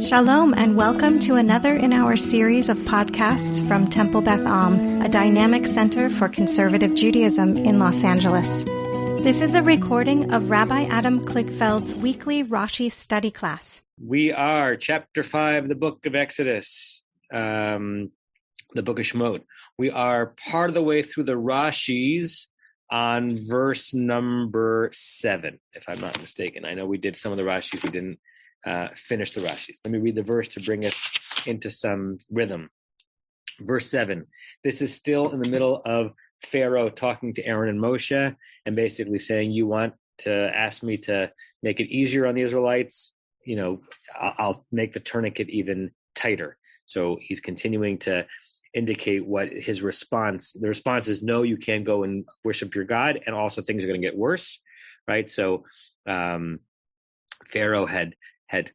Shalom and welcome to another in our series of podcasts from Temple Beth Am, a dynamic center for conservative Judaism in Los Angeles. This is a recording of Rabbi Adam Kligfeld's weekly Rashi study class. We are chapter 5, the book of Exodus, the book of Shemot. We are part of the way through the Rashis on verse number 7, if I'm not mistaken. I know we did some of the Rashis, we didn't finish the Rashis. Let me read the verse to bring us into some rhythm. Verse 7. This is still in the middle of Pharaoh talking to Aaron and Moshe and basically saying, you want to ask me to make it easier on the Israelites? You know, I'll make the tourniquet even tighter. So he's continuing to indicate what his response, the response is, no, you can't go and worship your God. And also things are going to get worse, right? So Pharaoh had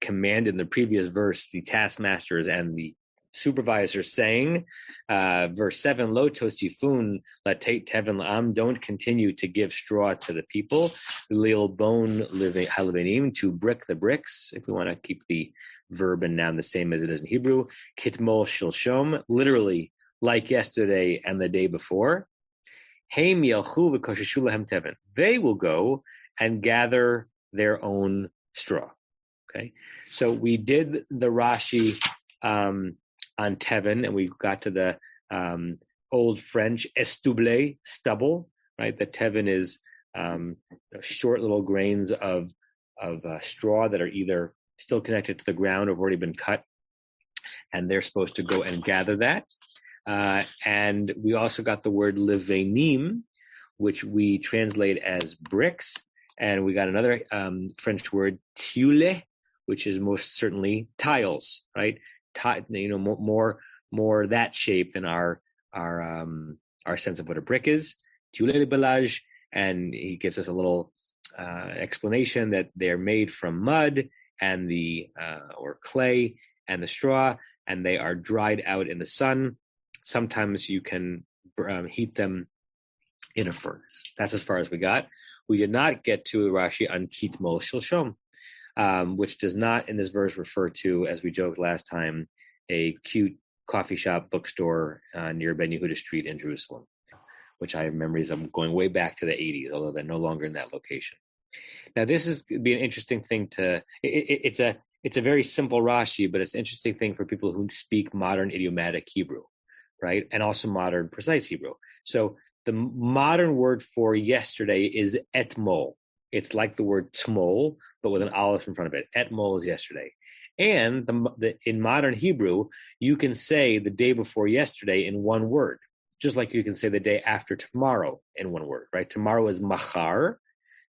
commanded in the previous verse the taskmasters and the supervisors saying, verse 7, Lo tosifun latet teven la'am, don't continue to give straw to the people, lil bone halevanim, to brick the bricks, if we want to keep the verb and noun the same as it is in Hebrew, kitmol shilshom, literally like yesterday and the day before, heim yalchu v'kosheshu lahem teven, they will go and gather their own straw. Okay, so we did the Rashi on Teven, and we got to the old French estouble, stubble, right? The Teven is short little grains of straw that are either still connected to the ground or have already been cut, and they're supposed to go and gather that. And we also got the word levanim, which we translate as bricks, and we got another French word tule, which is most certainly tiles, right? More that shape than our sense of what a brick is. Tule belage, and he gives us a little explanation that they're made from mud and or clay and the straw, and they are dried out in the sun. Sometimes you can heat them in a furnace. That's as far as we got. We did not get to Rashi on kitmol shilshom, which does not in this verse refer to, as we joked last time, a cute coffee shop bookstore near Ben Yehuda Street in Jerusalem, which I have memories of going way back to the 80s, although they're no longer in that location. Now, this is going to be an interesting thing it's a very simple Rashi, but it's an interesting thing for people who speak modern idiomatic Hebrew, right? And also modern precise Hebrew. So the modern word for yesterday is etmol. It's like the word tmol, but with an aleph in front of it. Etmol is yesterday. And in modern Hebrew, you can say the day before yesterday in one word, just like you can say the day after tomorrow in one word, right? Tomorrow is machar.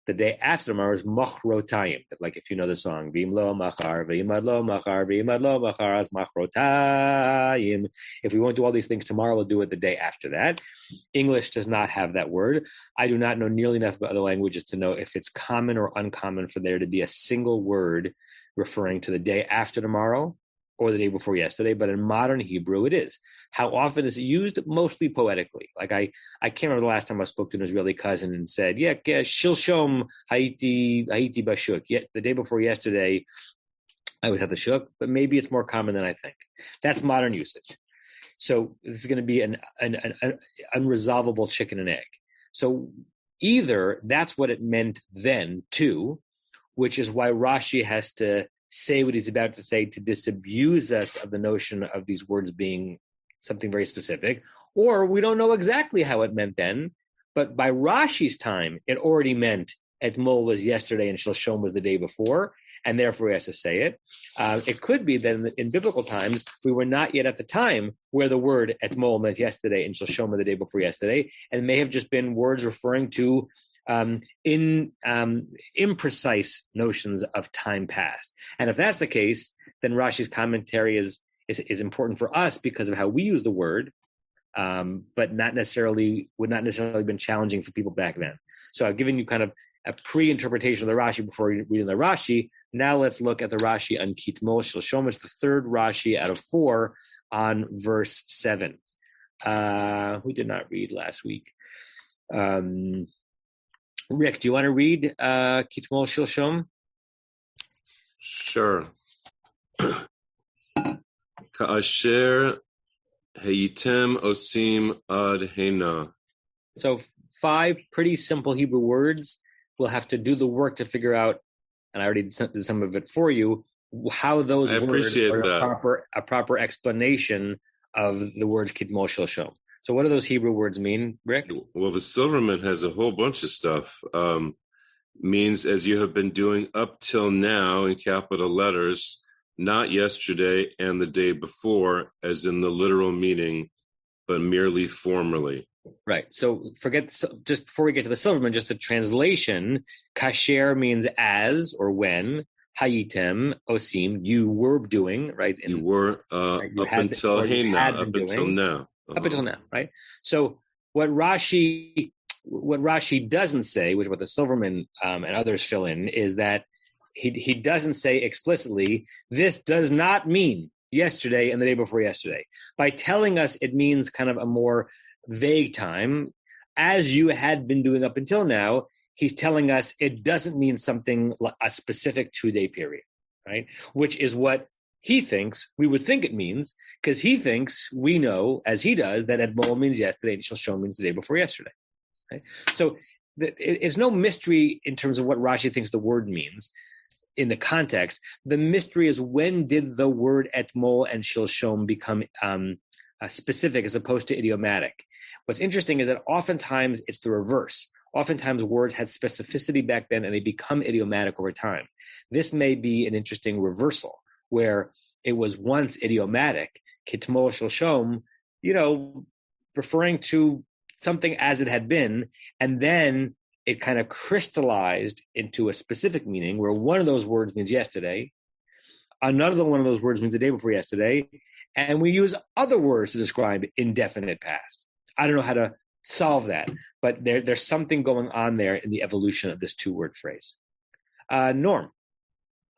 The day after tomorrow is machrotayim. Like if you know the song, V'im lo machar, v'imad lo machar, v'imad lo machar, as machrotayim. If we won't do all these things tomorrow, we'll do it the day after that. English does not have that word. I do not know nearly enough about other languages to know if it's common or uncommon for there to be a single word referring to the day after tomorrow or the day before yesterday, but in modern Hebrew it is. How often is it used? Mostly poetically. Like I can't remember the last time I spoke to an Israeli cousin and said, yeah, shilshom haiti bashuk. Yeah, the day before yesterday, I was at the shuk, but maybe it's more common than I think. That's modern usage. So this is going to be an unresolvable chicken and egg. So either that's what it meant then too, which is why Rashi has to say what he's about to say to disabuse us of the notion of these words being something very specific, or we don't know exactly how it meant then, but by Rashi's time, it already meant etmol was yesterday and shilshom was the day before, and therefore he has to say it. It could be that in biblical times, we were not yet at the time where the word etmol meant yesterday and shilshom the day before yesterday, and may have just been words referring to imprecise notions of time past. And if that's the case, then Rashi's commentary is important for us because of how we use the word, but would not necessarily been challenging for people back then. So I've given you kind of a pre-interpretation of the Rashi before reading the Rashi. Now let's look at the Rashi on kitmol shilshom. It's the third Rashi out of 4 on verse 7. We did not read last week. Rick, do you want to read Kitmol Shilshom? Sure. Ka'asher hayitem osim ad hena. So 5 pretty simple Hebrew words. We'll have to do the work to figure out, and I already did some of it for you, how those words are a proper explanation of the words kitmol shel shom. So what do those Hebrew words mean, Rick? Well, the Silverman has a whole bunch of stuff. Means as you have been doing up till now in capital letters, not yesterday and the day before, as in the literal meaning, but merely formally. Right. So just before we get to the Silverman, just the translation, kasher means as or when, hayitem, osim, you were doing, right? You were right? You up until now. Up until now, right? So what Rashi doesn't say, which is what the Silverman and others fill in, is that he doesn't say explicitly, this does not mean yesterday and the day before yesterday. By telling us it means kind of a more vague time, as you had been doing up until now, he's telling us it doesn't mean something, a specific 2-day period, right? Which is what he thinks we would think it means, because he thinks we know, as he does, that Edmol means yesterday and Shel Shom means the day before yesterday. Right? So it's no mystery in terms of what Rashi thinks the word means in the context. The mystery is, when did the word Etmol and Shel Shom become specific as opposed to idiomatic? What's interesting is that oftentimes it's the reverse. Oftentimes words had specificity back then and they become idiomatic over time. This may be an interesting reversal, where it was once idiomatic, kitmol shel shom, referring to something as it had been, and then it kind of crystallized into a specific meaning, where one of those words means yesterday, another one of those words means the day before yesterday, and we use other words to describe indefinite past. I don't know how to solve that, but there's something going on there in the evolution of this 2-word phrase. Norm.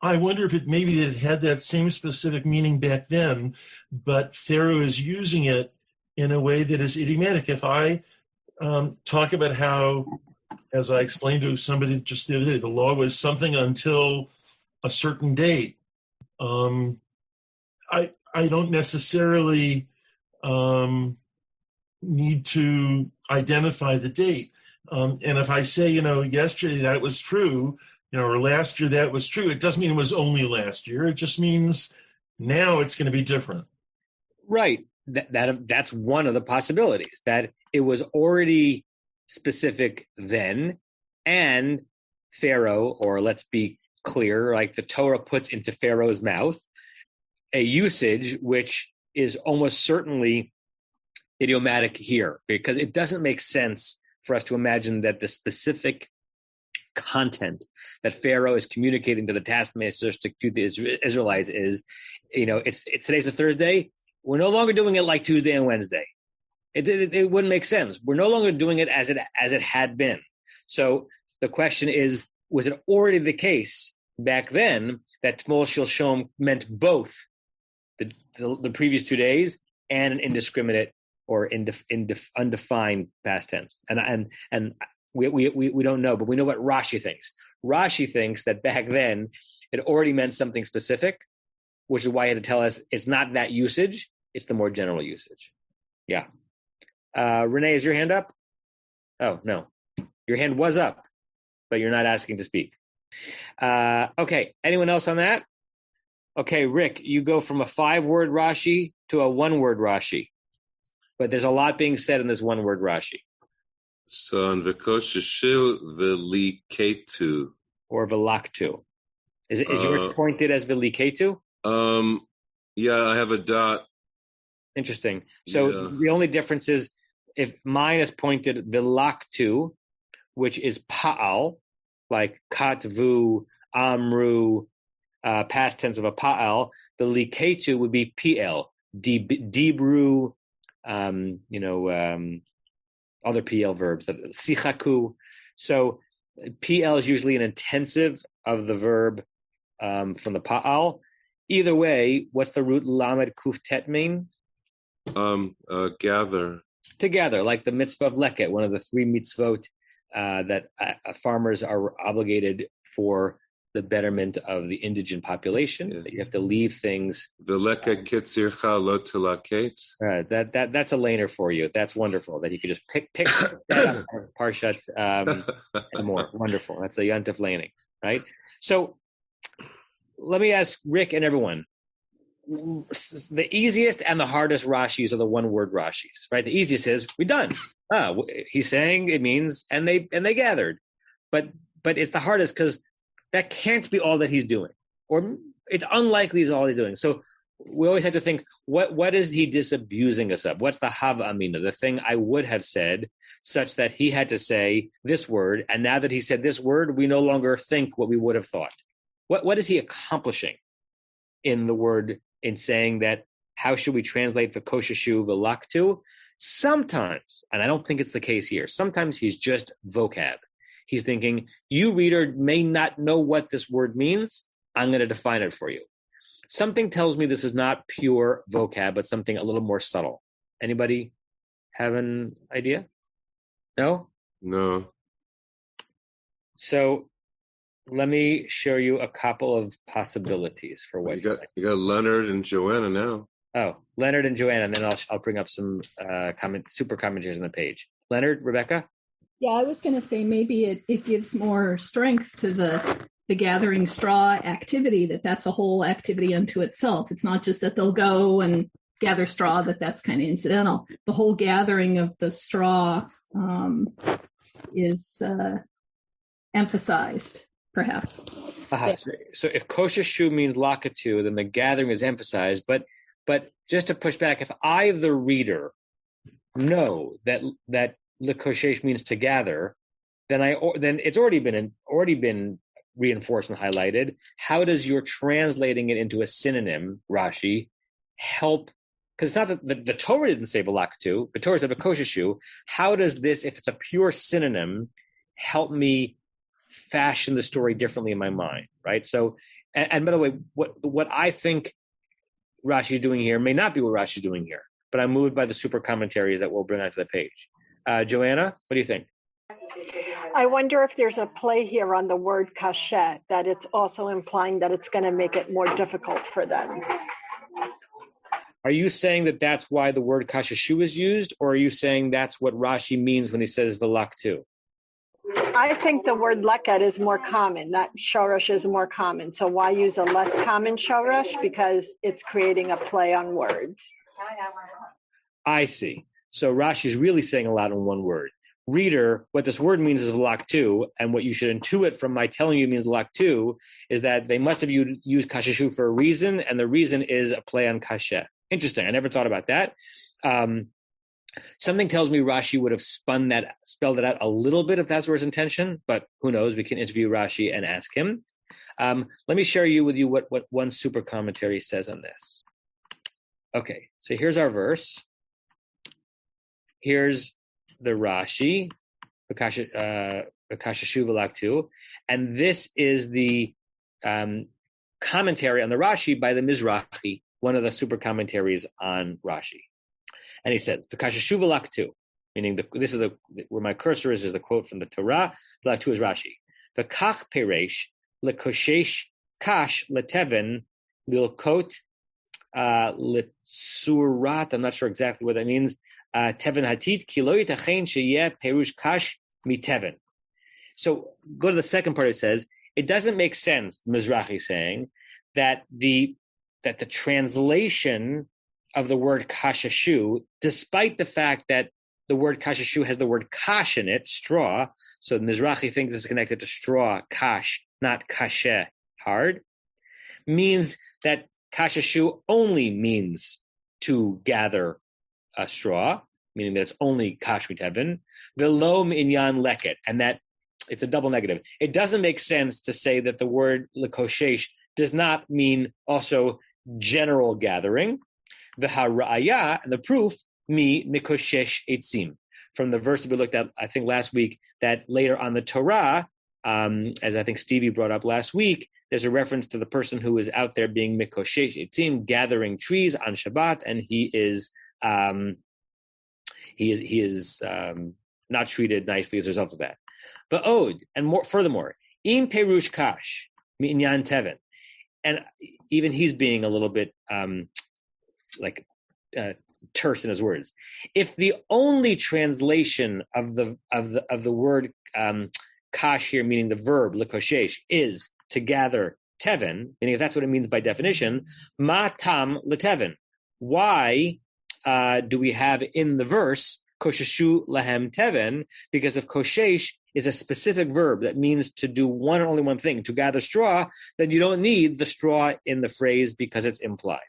I wonder if maybe it had that same specific meaning back then, but Pharaoh is using it in a way that is idiomatic. If I talk about how, as I explained to somebody just the other day, the law was something until a certain date, I don't necessarily need to identify the date. And if I say, yesterday that was true, or last year that was true, it doesn't mean it was only last year. It just means now it's going to be different. Right. That's one of the possibilities, that it was already specific then, and Pharaoh, or let's be clear, like the Torah puts into Pharaoh's mouth a usage which is almost certainly idiomatic here, because it doesn't make sense for us to imagine that the specific content that Pharaoh is communicating to the taskmasters, to the Israelites, is, it's today's a Thursday. We're no longer doing it like Tuesday and Wednesday. It wouldn't make sense. We're no longer doing it as it had been. So the question is, was it already the case back then that Tmol Shel Shom meant both the previous 2 days and an indiscriminate or undefined past tense? And we don't know, but we know what Rashi thinks. Rashi thinks that back then it already meant something specific, which is why he had to tell us it's not that usage, it's the more general usage. Yeah. Renee, is your hand up? Oh, no. Your hand was up, but you're not asking to speak. Okay. Anyone else on that? Okay, Rick, you go from a 5-word Rashi to a 1-word Rashi, but there's a lot being said in this 1-word Rashi. So on V'kosheshu v'liketu. Or v'laktu. Is yours pointed as v'liketu? Yeah, I have a dot. Interesting. So The only difference is, if mine is pointed v'laktu, which is pa'al, like katvu, amru, past tense of a pa'al, the liketu would be pl, dibru, other PL verbs, sichaku. So PL is usually an intensive of the verb from the pa'al. Either way, what's the root lamed kuf tet mean? Gather. Together, like the mitzvah of leket, one of the 3 mitzvot that farmers are obligated for the betterment of the indigent population. That you have to leave things. That's That's a laner for you. That's wonderful. That you could just pick that up, Parshat and more. Wonderful. That's a Yontif laning, right? So let me ask Rick and everyone. The easiest and the hardest Rashis are the one-word Rashis, right? The easiest is we're done. He's saying it means and they gathered, but it's the hardest because that can't be all that he's doing, or it's unlikely is all he's doing. So we always have to think, what is he disabusing us of? What's the Hava Amina, the thing I would have said, such that he had to say this word, and now that he said this word, we no longer think what we would have thought. What is he accomplishing in the word, in saying that? How should we translate v'kosheshu v'laktu? Sometimes, and I don't think it's the case here, sometimes he's just vocab. He's thinking, you reader may not know what this word means. I'm going to define it for you. Something tells me this is not pure vocab, but something a little more subtle. Anybody have an idea? No? No. So let me show you a couple of possibilities for what you got Leonard and Joanna now. Oh, Leonard and Joanna, and then I'll bring up some super commentaries on the page. Leonard, Rebecca? Yeah, I was going to say maybe it gives more strength to the gathering straw activity, that's a whole activity unto itself. It's not just that they'll go and gather straw, that's kind of incidental. The whole gathering of the straw is emphasized, perhaps. So if kosheshu means lakatu, then the gathering is emphasized. But just to push back, if I, the reader, know that lekoshesh means to gather, then it's already been reinforced and highlighted. How does your translating it into a synonym, Rashi, help? Because it's not that the Torah didn't say velaktu, the Torah said kosheshu. How does this, if it's a pure synonym, help me fashion the story differently in my mind, right? So, and by the way, what I think Rashi is doing here may not be what Rashi is doing here, but I'm moved by the super commentaries that we'll bring onto the page. Joanna, what do you think? I wonder if there's a play here on the word kashet, that it's also implying that it's going to make it more difficult for them. Are you saying that that's why the word kasheshu is used, or are you saying that's what Rashi means when he says velaktu? I think the word leket is more common. That shoresh is more common. So why use a less common shoresh? Because it's creating a play on words. I see. So Rashi is really saying a lot in one word. Reader, what this word means is velaktu, and what you should intuit from my telling you means velaktu is that they must have used kasheshu for a reason, and the reason is a play on kashet. Interesting. I never thought about that. Something tells me Rashi would have spelled it out a little bit if that's were his intention, but who knows? We can interview Rashi and ask him. Let me share with you what one super commentary says on this. Okay, so here's our verse. Here's the Rashi, V'kasheshu v'laktu, and this is the commentary on the Rashi by the Mizrahi, one of the super commentaries on Rashi. And he says, V'kasheshu v'laktu, meaning this is where my cursor is the quote from the Torah. V'laktu is Rashi. V'kach peresh lekoshesh kash leteven lilkot litsurat. I'm not sure exactly what that means. Teven hatit kilo yitachen sheyeh perush kash miteven. So go to the second part. It says it doesn't make sense. Mizrahi saying that the translation of the word kasheshu, despite the fact that the word kasheshu has the word kash in it, straw. So Mizrahi thinks it's connected to straw, kash, not kasheh, hard, means that kasheshu only means to gather a straw, meaning that it's only kash miteven, velo inyan leket, and that it's a double negative. It doesn't make sense to say that the word lekoshesh does not mean also general gathering. The haraya, and the proof, mikoshesh etzim, from the verse that we looked at, I think last week, that later on the Torah, as I think Stevie brought up last week, there's a reference to the person who is out there being mikoshesh etzim, gathering trees on Shabbat, and he is not treated nicely as a result of that. But and furthermore, im perush kash, Minyan Tevin. And even he's being a little bit terse in his words. If the only translation of the word kash here, meaning the verb lekoshesh, is to gather tevin, meaning if that's what it means by definition, ma tam letevin. Why do we have in the verse kosheshu lahem tevin? Because if koshesh is a specific verb that means to do one and only one thing, to gather straw, then you don't need the straw in the phrase because it's implied.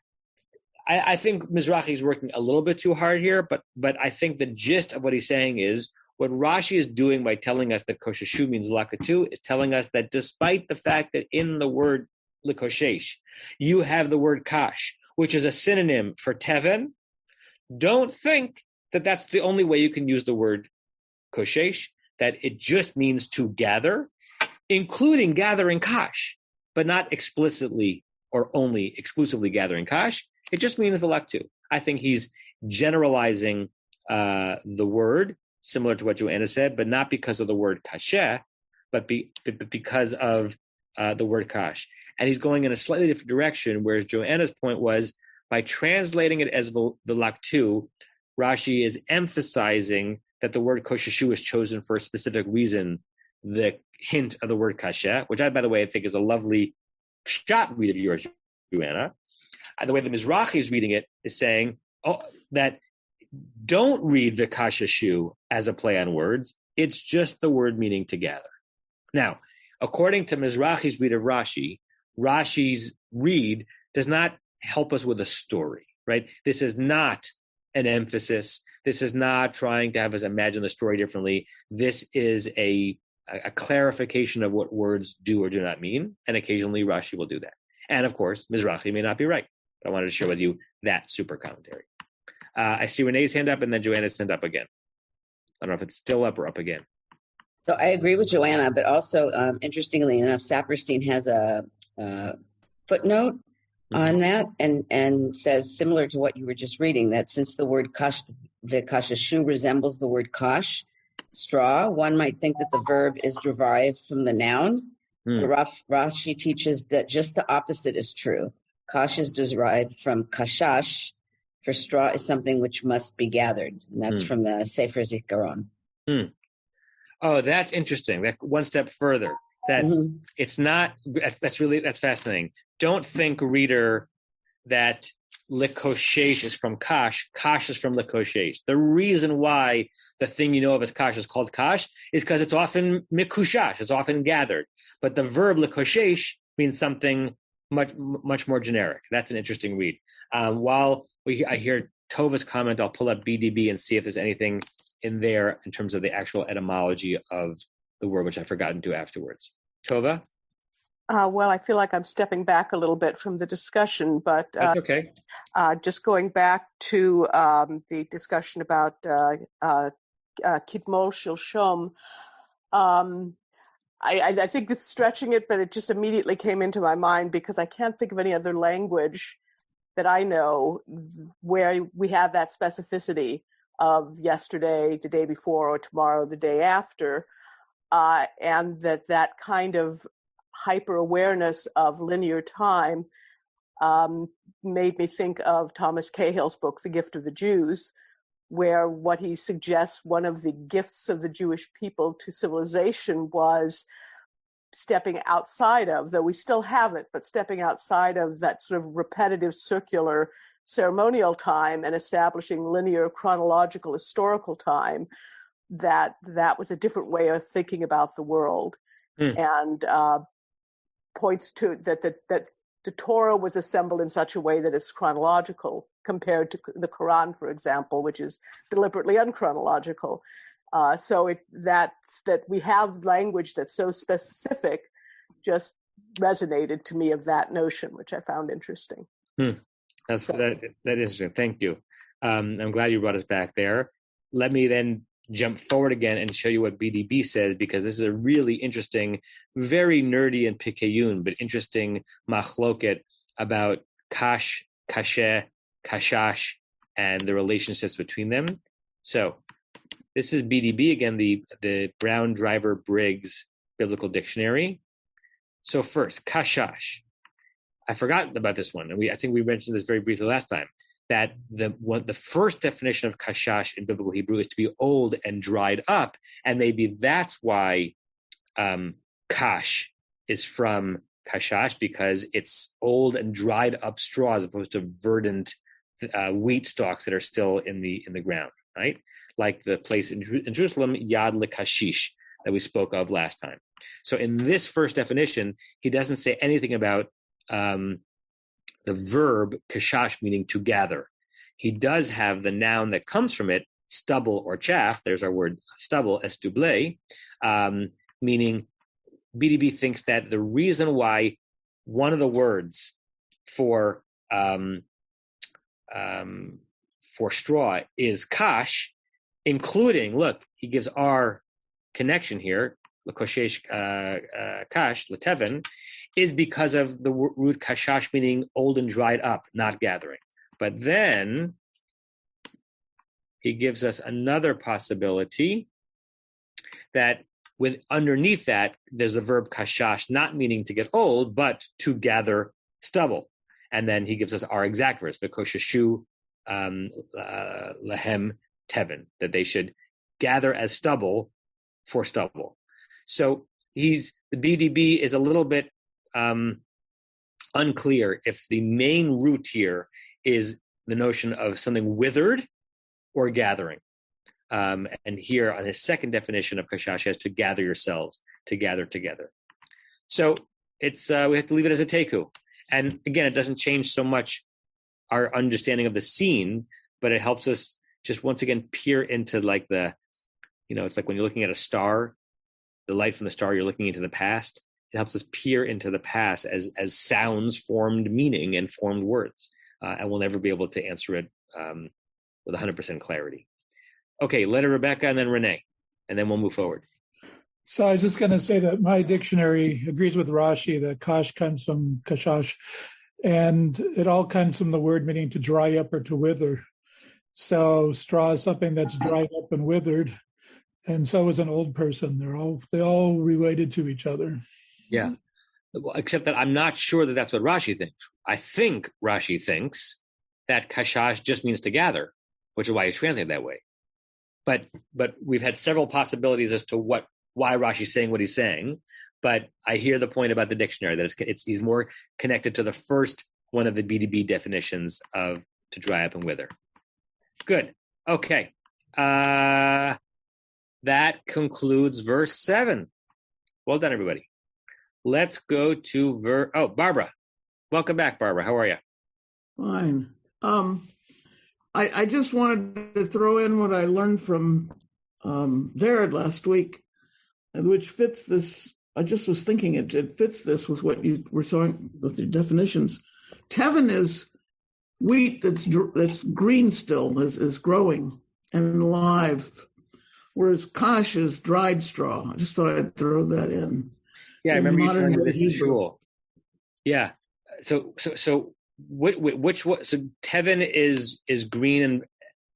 I think Mizrahi is working a little bit too hard here, but I think the gist of what he's saying is what Rashi is doing by telling us that kosheshu means lakatu is telling us that despite the fact that in the word likoshesh you have the word kash, which is a synonym for tevin, don't think that that's the only way you can use the word koshesh, that it just means to gather, including gathering kash, but not explicitly or only exclusively gathering kash. It just means the laktu. I think he's generalizing the word, similar to what Joanna said, but not because of the word kasheh, but because of the word kash. And he's going in a slightly different direction, whereas Joanna's point was, by translating it as the laktu, Rashi is emphasizing that the word kosheshu is chosen for a specific reason, the hint of the word kasheh, which I, by the way, I think is a lovely shot read of yours, Joanna. And the way the Mizrahi is reading it is saying that don't read the kasheshu as a play on words. It's just the word meaning to gather. Now, according to Mizrahi's read of Rashi, Rashi's read does not help us with a story, right? This is not an emphasis. This is not trying to have us imagine the story differently. This is a clarification of what words do or do not mean, and occasionally Rashi will do that. And of course, Mizrahi may not be right, but I wanted to share with you that super commentary. I see Renee's hand up and then Joanna's hand up again. I don't know if it's still up or up again. So I agree with Joanna, but also, interestingly enough, Saperstein has a footnote on that and says, similar to what you were just reading, that since the word kash, v'kasheshu, resembles the word kash, straw, one might think that the verb is derived from the noun. Rashi teaches that just the opposite is true. Kash is derived from kashash, for straw is something which must be gathered. And that's from the Sefer Zikaron. Oh, that's interesting. That one step further. That it's not, that's fascinating. Don't think, reader, that likoshesh is from kash is from likoshesh. The reason why the thing you know of as kash is called kash is because it's often mikushash, it's often gathered. But the verb likoshesh means something much more generic. That's an interesting read. While I hear Tova's comment, I'll pull up BDB and see if there's anything in there in terms of the actual etymology of the word, which I've forgotten to afterwards. Tova? Well, I feel like I'm stepping back a little bit from the discussion, but that's okay. Just going back to the discussion about Kitmol Shilshom, I think it's stretching it, but it just immediately came into my mind because I can't think of any other language that I know where we have that specificity of yesterday, the day before, or tomorrow, the day after, and that kind of hyper-awareness of linear time made me think of Thomas Cahill's book, The Gift of the Jews, where what he suggests one of the gifts of the Jewish people to civilization was stepping outside of, though we still have it, but stepping outside of that sort of repetitive circular ceremonial time and establishing linear chronological historical time, that was a different way of thinking about the world. And points to that the Torah was assembled in such a way that it's chronological compared to the Quran, for example, which is deliberately unchronological. So that we have language that's so specific just resonated to me of that notion, which I found interesting. That's that interesting. Thank you. I'm glad you brought us back there. Let me then jump forward again and show you what BDB says, because this is a really interesting, very nerdy and pikayun, but interesting machloket about kash, kasheh, kashash, and the relationships between them. So this is BDB again, the Brown Driver Briggs Biblical Dictionary. So first, kashash. I forgot about this one, and I think we mentioned this very briefly last time. That the first definition of kashash in biblical Hebrew is to be old and dried up, and maybe that's why kash is from kashash, because it's old and dried up straw as opposed to verdant wheat stalks that are still in the ground, right? Like the place in Jerusalem, Yad LeKashish, that we spoke of last time. So in this first definition, he doesn't say anything about the verb kashash, meaning to gather. He does have the noun that comes from it, stubble or chaff. There's our word stubble, estouble, meaning BDB thinks that the reason why one of the words for straw is kash, including, look, he gives our connection here, lekoshesh kash, leteven, is because of the root kashash, meaning old and dried up, not gathering. But then he gives us another possibility that underneath that, there's the verb kashash, not meaning to get old, but to gather stubble. And then he gives us our exact verse, v'kosheshu lahem teven, that they should gather as stubble for stubble. So the BDB is a little bit unclear if the main root here is the notion of something withered or gathering. And here on his second definition of kashash is to gather yourselves, to gather together. So it's we have to leave it as a teku. And again, it doesn't change so much our understanding of the scene, but it helps us just once again peer into like it's like when you're looking at a star, the light from the star, you're looking into the past. It helps us peer into the past as sounds formed meaning and formed words. And we'll never be able to answer it with 100% clarity. Okay, letter Rebecca and then Renee, and then we'll move forward. So I was just going to say that my dictionary agrees with Rashi that kash comes from kashash, and it all comes from the word meaning to dry up or to wither. So straw is something that's dried up and withered, and so is an old person. They all related to each other. Yeah, well, except that I'm not sure that that's what Rashi thinks. I think Rashi thinks that kashash just means to gather, which is why he's translated that way. But we've had several possibilities as to why Rashi's saying what he's saying. But I hear the point about the dictionary, that he's more connected to the first one of the BDB definitions of to dry up and wither. Good. Okay. That concludes verse 7. Well done, everybody. Let's go to Barbara. Welcome back, Barbara. How are you? Fine. I just wanted to throw in what I learned from Jared last week, which fits this. I just was thinking it fits this with what you were saying with the definitions. Teven is wheat that's green still, is growing and alive, whereas kash is dried straw. I just thought I'd throw that in. Yeah, I remember you telling this in shul. Yeah. So which one? So Teven is green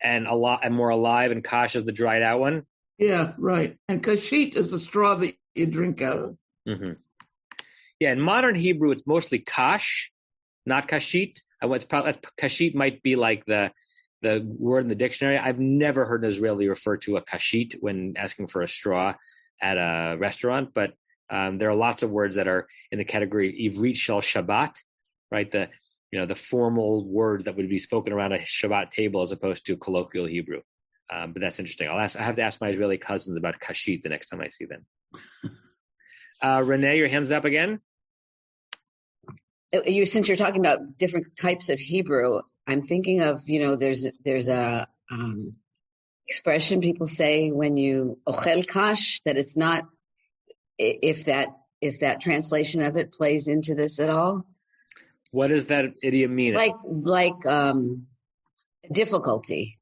and a lot and more alive, and kash is the dried out one. Yeah, right. And kashit is the straw that you drink out of. Mm-hmm. Yeah, in modern Hebrew, it's mostly kash, not kashit. Kashit might be like the word in the dictionary. I've never heard an Israeli refer to a kashit when asking for a straw at a restaurant, but there are lots of words that are in the category Ivrit Shel Shabbat, right? The formal words that would be spoken around a Shabbat table as opposed to colloquial Hebrew. But that's interesting. I have to ask my Israeli cousins about kashit the next time I see them. Renee, your hand's up again. Since you're talking about different types of Hebrew, I'm thinking of, there's a expression people say when you ochel kash, that it's not, if that translation of it plays into this at all. What does that idiom mean? Like difficulty.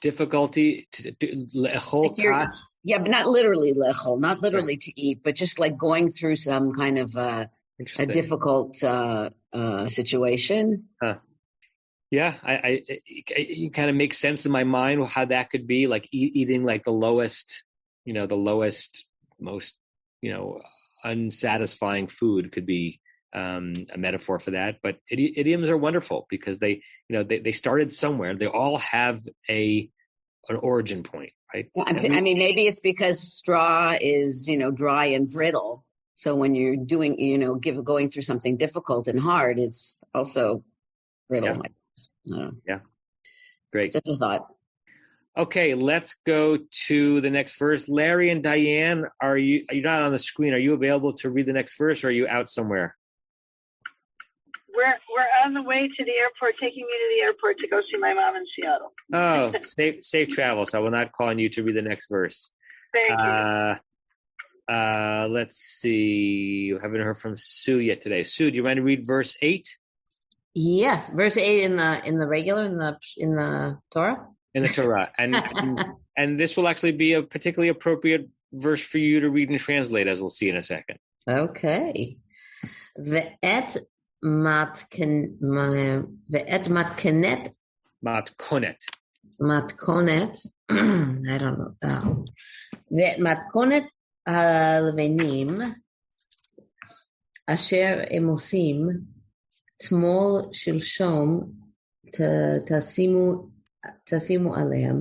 Difficulty to le'echol kash? Yeah, but not literally le'echol, not literally to eat, but just like going through some kind of a difficult situation. Huh. Yeah, it kind of makes sense in my mind how that could be, like eating like the lowest, most, unsatisfying food could be a metaphor for that. But idioms are wonderful because they started somewhere. They all have an origin point, right? Well, I mean, maybe it's because straw is, dry and brittle. So when you're doing, going through something difficult and hard, it's also brittle. Yeah. Great. Just a thought. Okay, let's go to the next verse. Larry and Diane, are you not on the screen? Are you available to read the next verse, or are you out somewhere? We're on the way to the airport, taking me to the airport to go see my mom in Seattle. Oh, safe travels. I will not call on you to read the next verse. Thank you. Let's see. We haven't heard from Sue yet today. Sue, do you mind to read verse 8? Yes, verse 8 in the regular in the Torah. In the Torah, and this will actually be a particularly appropriate verse for you to read and translate, as we'll see in a second. Okay. Ve'et matkonet. I don't know. Ve'et matkonet halevanim asher emosim tmol shilshom tasimu aleim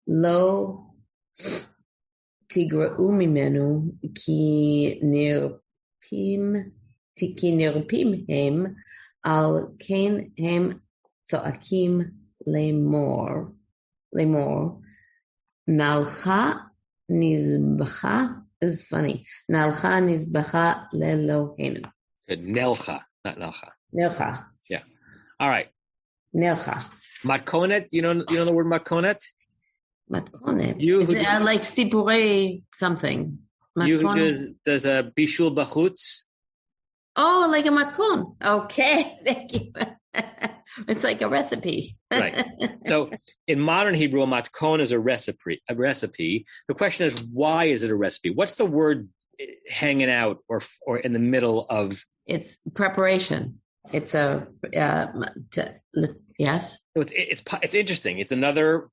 lo tigra'u mimenu ki nirpim hem al ken hem tzoakim lemor nalcha nizbacha is funny. Nalcha nizbacha lelohenu. Nelcha, not nalcha. Nelcha. Yeah. All right. Nelcha. Matkonet, you know the word matkonet? Matkonet. Like stipure something. Matkonet. You who does a bishul bachutz? Oh, like a matkon. Okay, thank you. It's like a recipe. Right. So in modern Hebrew, a matkon is a recipe. The question is, why is it a recipe? What's the word hanging out or in the middle of? It's preparation. It's a yes. So it's interesting. It's another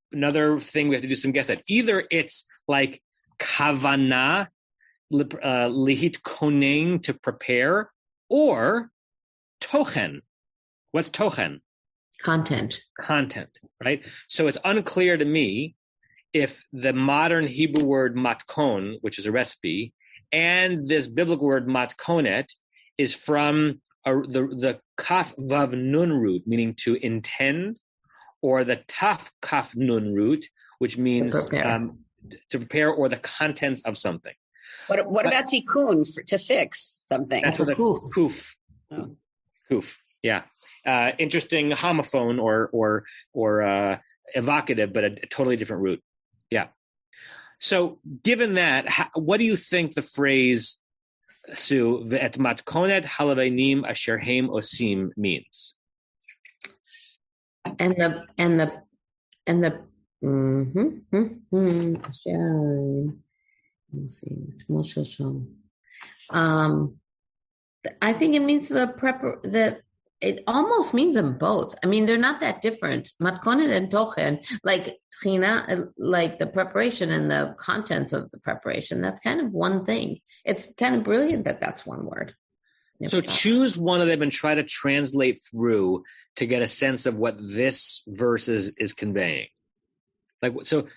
thing we have to do some guess at. Either it's like kavana, lihit konen, to prepare, or tochen. What's tochen? Content, right? So it's unclear to me if the modern Hebrew word matkon, which is a recipe, and this biblical word matkonet is from the kaf vav nun root, meaning to intend, or the taf kaf nun root, which means to prepare, or the contents of something. What about tikkun, to fix something? That's what kuf. Oh. Kuf, yeah. Interesting homophone or evocative, but a totally different root. Yeah. So given that, what do you think the phrase Sue, ve'et matkonet halaveinim asher heim osim means? And the I think it means it almost means them both. I mean, they're not that different. Matkonet and tochen, like tchina, like the preparation and the contents of the preparation. That's kind of one thing. It's kind of brilliant that that's one word. So choose one of them and try to translate through to get a sense of what this verse is conveying. Like, so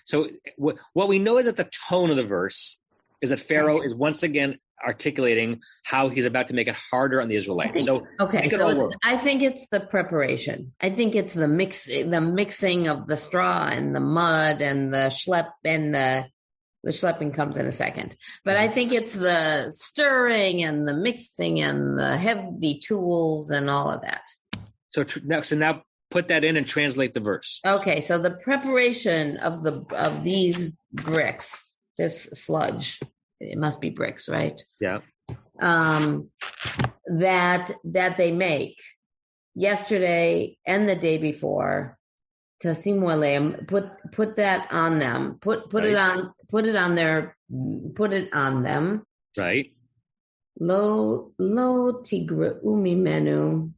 what we know is that the tone of the verse is that Pharaoh is once again articulating how he's about to make it harder on the Israelites. I think it's the preparation. I think it's the mixing of the straw and the mud and the schlep, and the schlepping comes in a second. But I think it's the stirring and the mixing and the heavy tools and all of that. So now put that in and translate the verse. Okay, so the preparation of these bricks, this sludge. It must be bricks, right? Yeah. That they make yesterday and the day before. Tasimu aleim, put that on them. Put it on them. Right. Lo tigra'u mimenu.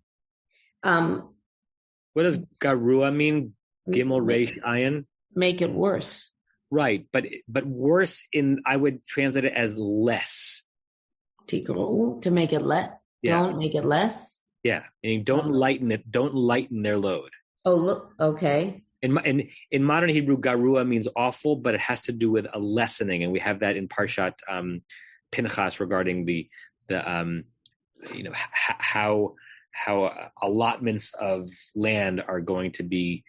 What does garua mean? Gimel reish ayin. Make it worse. Right, but worse I would translate it as less. Tikru, to make it don't make it less. Yeah, and don't lighten it. Don't lighten their load. Oh, look, okay. In modern Hebrew, garua means awful, but it has to do with a lessening, and we have that in Parshat Pinchas regarding the how allotments of land are going to be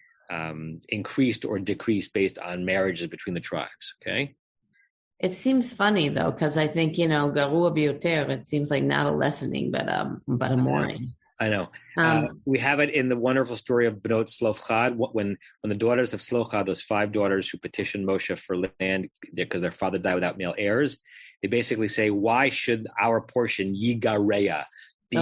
increased or decreased based on marriages between the tribes. Okay. It seems funny though, because I think garua bioter. It seems like not a lessening, but a mooring. I know. We have it in the wonderful story of Bnot Slofchad, when the daughters of Slofchad, those 5 daughters who petitioned Moshe for land because their father died without male heirs, they basically say, why should our portion, Yigareya, be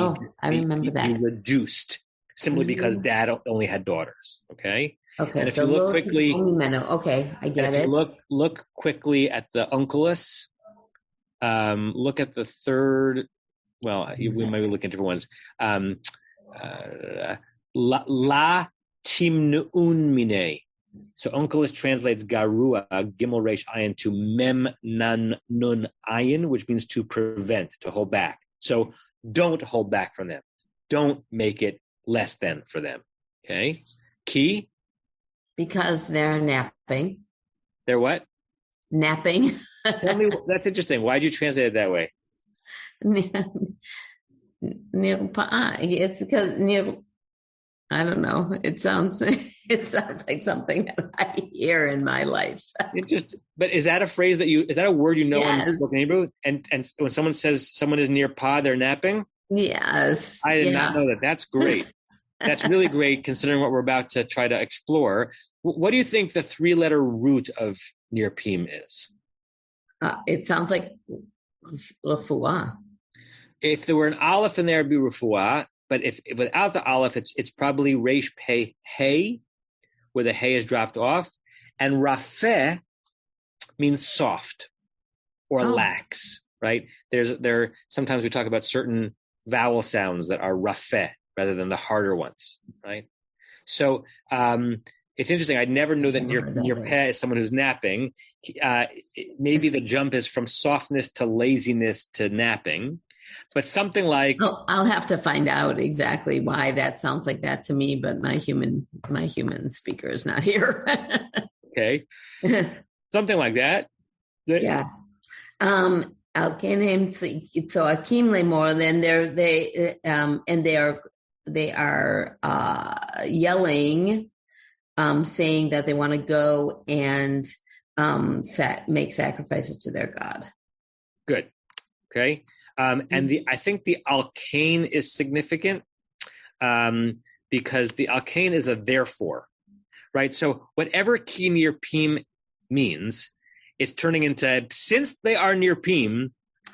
reduced simply because dad only had daughters? Okay. Okay. And if you look quickly, okay, I get it. Look quickly at the Onkelos. Look at the third. Well, we might be looking at different ones. La timnuun mine. So Onkelos translates garua, gimel resh ayin, to mem nan nun ayin, which means to prevent, to hold back. So don't hold back from them. Don't make it less than for them. Okay? Key? Because they're napping. They're what? Napping. Tell me, that's interesting. Why'd you translate it that way? It's because I don't know. It sounds like something that I hear in my life. But is that a phrase is that a word you know yes. in Hebrew? And when someone says someone is near pa, they're napping? Yes. I did not know that. That's great. That's really great considering what we're about to try to explore. What do you think the 3-letter root of nirpim is? It sounds like refuah. If there were an aleph in there, it'd be refuah. But if without the aleph, it's probably resh pei hey, where the hey is dropped off. And rafeh means soft or lax, right? Sometimes we talk about certain vowel sounds that are rafeh rather than the harder ones, right? So it's interesting. I never knew that near peh is someone who's napping. Maybe the jump is from softness to laziness to napping. But something like I'll have to find out exactly why that sounds like that to me, but my human speaker is not here. Okay. Something like that. Yeah. So Akim Lemor, then they are yelling, saying that they want to go and make sacrifices to their God. Good. Okay. And I think the alkane is significant because the alkane is a therefore, right? So whatever ki nirpim means, it's turning into, since they are nirpim,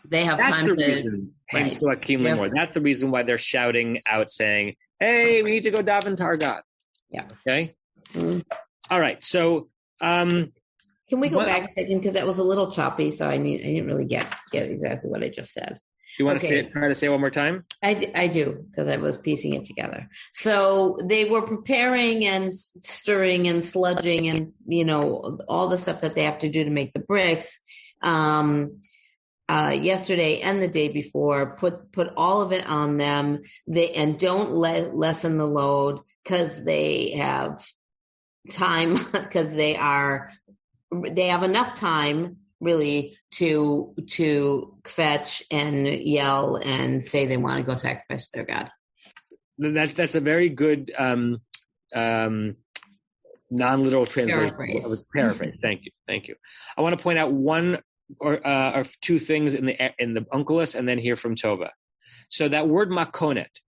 they have that's time the to reason. Right. That's the reason why they're shouting out saying, hey, we need to go daven to our God. Yeah. Okay. Mm-hmm. All right. So can we go back a second? Because that was a little choppy, so I didn't really get exactly what I just said. You want to try to say it one more time? I do, because I was piecing it together. So they were preparing and stirring and sludging and, all the stuff that they have to do to make the bricks. Yesterday and the day before, put all of it on them. And don't lessen the load because they have time, because they have enough time really to fetch and yell and say they want to go sacrifice their God. That's a very good non-literal translation. Paraphrase. Thank you. I want to point out one or two things in the Onkelos and then hear from Tova. So that word makonet,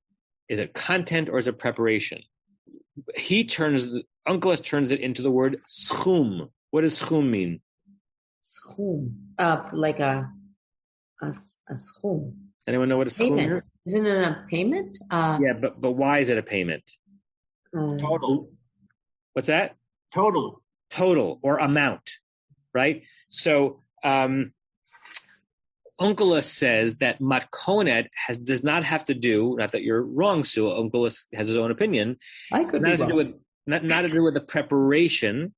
is it content or is it preparation? Onkelos turns it into the word schum. What does schum mean? Schum, like a schum. Anyone know what a schum is? Isn't it a payment? Yeah, but why is it a payment? Total. What's that? Total or amount, right? So Onkelos says that matkonet does not have to do. Not that you're wrong, Sue. Onkelos has his own opinion. I could be wrong. Not to do with the preparation.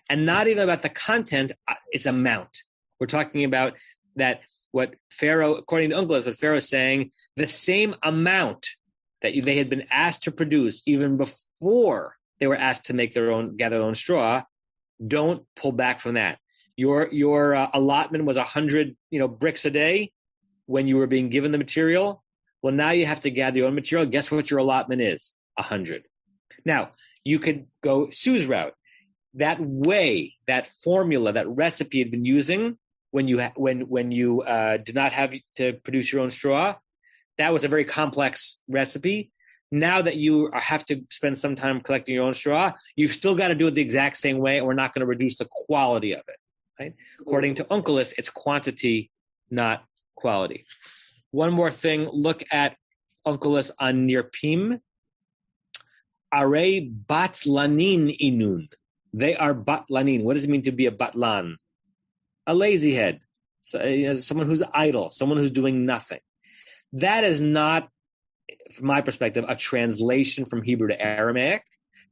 And not even about the content, it's amount. We're talking about that what Pharaoh, according to Onkelos, what Pharaoh is saying, the same amount that they had been asked to produce even before they were asked to make gather their own straw, don't pull back from that. Your allotment was 100, bricks a day when you were being given the material. Well, now you have to gather your own material. Guess what your allotment is? 100. Now, you could go Sue's route. That way, that formula, that recipe had been using when you did not have to produce your own straw, that was a very complex recipe. Now that you have to spend some time collecting your own straw, you've still got to do it the exact same way, and we're not going to reduce the quality of it. Right? According to Onkelos, it's quantity, not quality. One more thing, look at Onkelos on Nirpim. Are batlanin inun. They are batlanin. What does it mean to be a batlan? A lazy head. So, someone who's idle, someone who's doing nothing. That is not, from my perspective, a translation from Hebrew to Aramaic.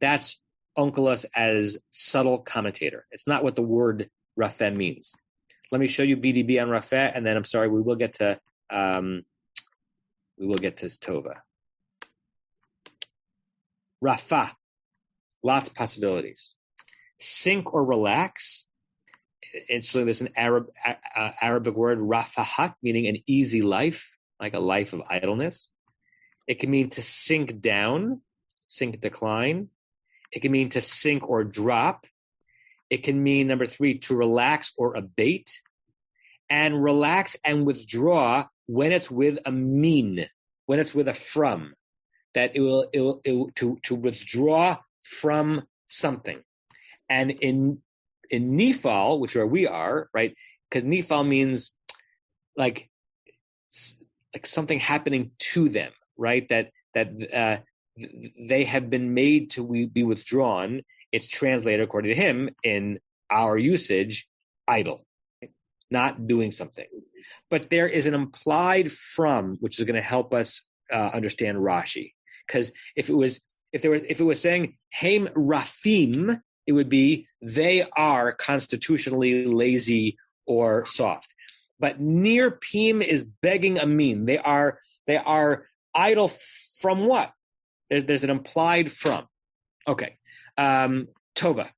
That's Onkelos as subtle commentator. It's not what the word rafeh means. Let me show you BDB on rafeh, and then I'm sorry, we will get to Tova. Rafah, lots of possibilities. Sink or relax. Actually, there's an Arabic word, rafahat, meaning an easy life, like a life of idleness. It can mean to sink down, decline. It can mean to sink or drop. It can mean, number 3, to relax or abate. And relax and withdraw when it's with a min, when it's with a from, that it will to withdraw from something. And in Nifal, which where we are, right? Because Nifal means like something happening to them, right? That they have been made to be withdrawn. It's translated, according to him, in our usage, idle, right? Not doing something. But there is an implied from, which is going to help us understand Rashi. Because if it was saying Haim Rafim, it would be they are constitutionally lazy or soft. But near Pim is begging a mean. They are idle from what? There's an implied from. Okay. Tova.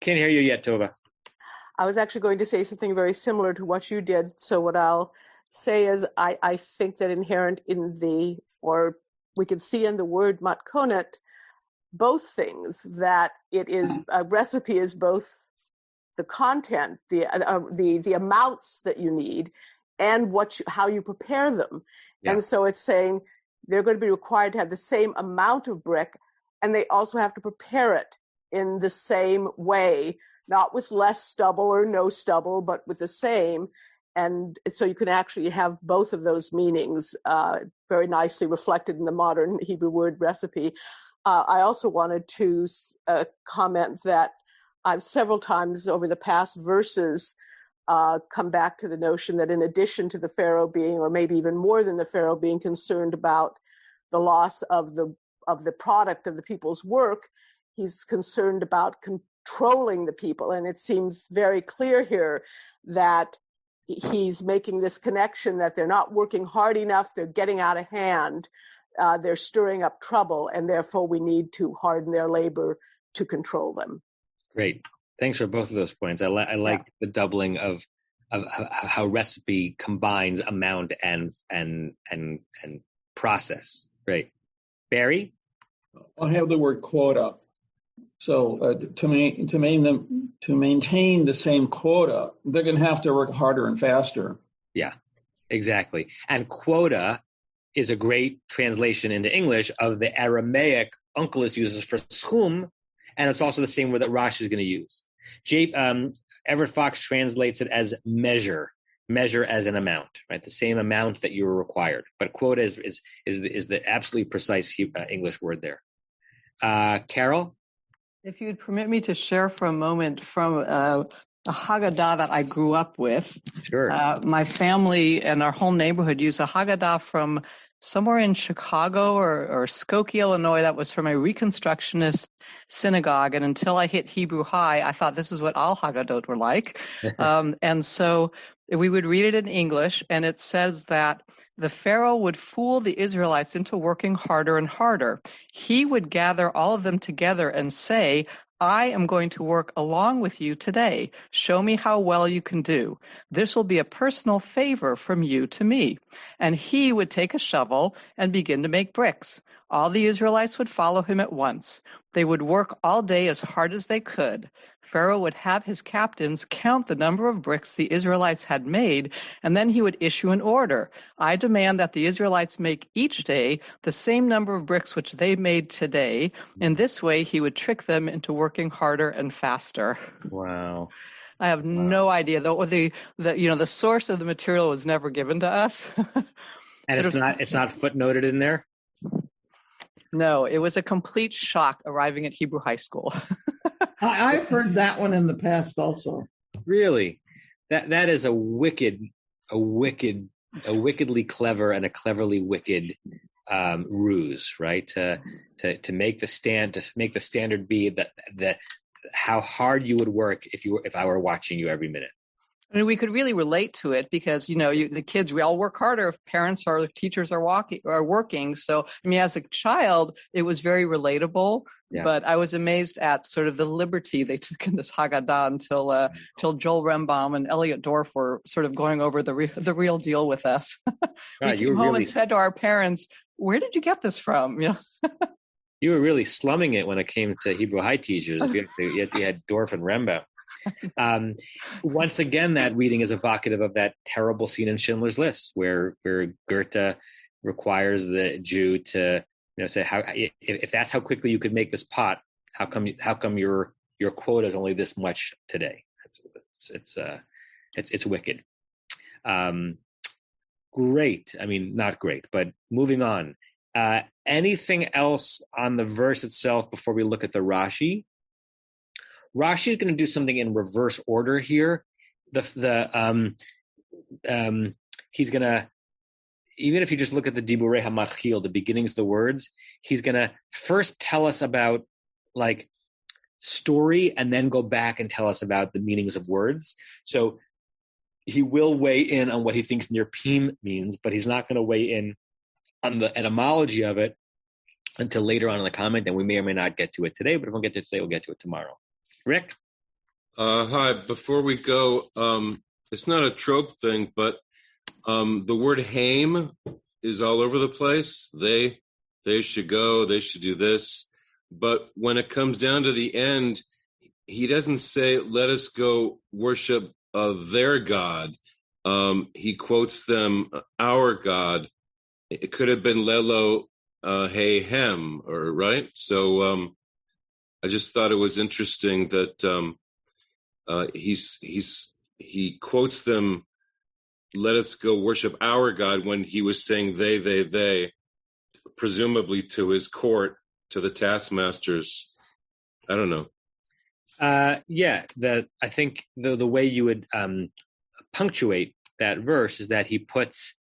Can't hear you yet, Tova. I was actually going to say something very similar to what you did. So what I'll say is I think that inherent in or we can see in the word matkonet, both things, that it is a recipe is both the content, the amounts that you need, and how you prepare them. Yeah. And so it's saying they're going to be required to have the same amount of brick, and they also have to prepare it in the same way, not with less stubble or no stubble, but with the same. And so you can actually have both of those meanings very nicely reflected in the modern Hebrew word recipe. I also wanted to comment that I've several times over the past verses come back to the notion that in addition to the Pharaoh being, or maybe even more than the Pharaoh being concerned about the loss of the product of the people's work, he's concerned about controlling the people. And it seems very clear here that he's making this connection that they're not working hard enough, they're getting out of hand, they're stirring up trouble, and therefore we need to harden their labor to control them. Great. Thanks for both of those points. I like the doubling of how recipe combines amount and process. Great. Barry? I'll have the word quota. So to maintain the same quota, they're going to have to work harder and faster. Yeah, exactly. And quota is a great translation into English of the Aramaic Onkelos uses for schum, and it's also the same word that Rashi is going to use. Everett Fox translates it as measure as an amount, right? The same amount that you were required. But quota is the absolutely precise English word there. Carol? If you'd permit me to share for a moment from a Haggadah that I grew up with. Sure. My family and our whole neighborhood used a Haggadah from somewhere in Chicago or Skokie, Illinois, that was from a Reconstructionist synagogue. And until I hit Hebrew High, I thought this is what all Haggadot were like. And so we would read it in English, and it says that the Pharaoh would fool the Israelites into working harder and harder. He would gather all of them together and say, I am going to work along with you today. Show me how well you can do. This will be a personal favor from you to me. And he would take a shovel and begin to make bricks. All the Israelites would follow him at once. They would work all day as hard as they could. Pharaoh would have his captains count the number of bricks the Israelites had made, and then he would issue an order. I demand that the Israelites make each day the same number of bricks which they made today. In this way, he would trick them into working harder and faster. Wow. I have no idea. The source of the material was never given to us. And it's not footnoted in there? No, it was a complete shock arriving at Hebrew high school. I've heard that one in the past also. Really? That is a wickedly clever and a cleverly wicked ruse, right? To make the standard be that how hard you would work if I were watching you every minute. I mean, we could really relate to it because, the kids, we all work harder if parents or teachers are working. So, I mean, as a child, it was very relatable. Yeah. But I was amazed at sort of the liberty they took in this Haggadah until Joel Rembaum and Elliot Dorff were sort of going over the real deal with us. We came home and said to our parents, "Where did you get this from?" You were really slumming it when it came to Hebrew high teachers. You had Dorff and Rembaum. Once again, that reading is evocative of that terrible scene in Schindler's List, where Goethe requires the Jew to say, "How if that's how quickly you could make this pot, how come your quota is only this much today?" It's wicked. Great. I mean, not great, but moving on. Anything else on the verse itself before we look at the Rashi? Rashi is going to do something in reverse order here. He's going to, even if you just look at the Diburei HaMatchil, the beginnings of the words, he's going to first tell us about like story and then go back and tell us about the meanings of words. So he will weigh in on what he thinks Nirpim means, but he's not going to weigh in on the etymology of it until later on in the comment, and we may or may not get to it today, but if we don't get to it today, we'll get to it tomorrow. Rick? Hi. Before we go, it's not a trope thing, but the word haim is all over the place. They should go, they should do this. But when it comes down to the end, he doesn't say, let us go worship their God. He quotes them, our God. It could have been Lelo Hey Hem, or right? So I just thought it was interesting that he quotes them, let us go worship our God, when he was saying they, presumably to his court, to the taskmasters. I don't know. I think the way you would punctuate that verse is that he puts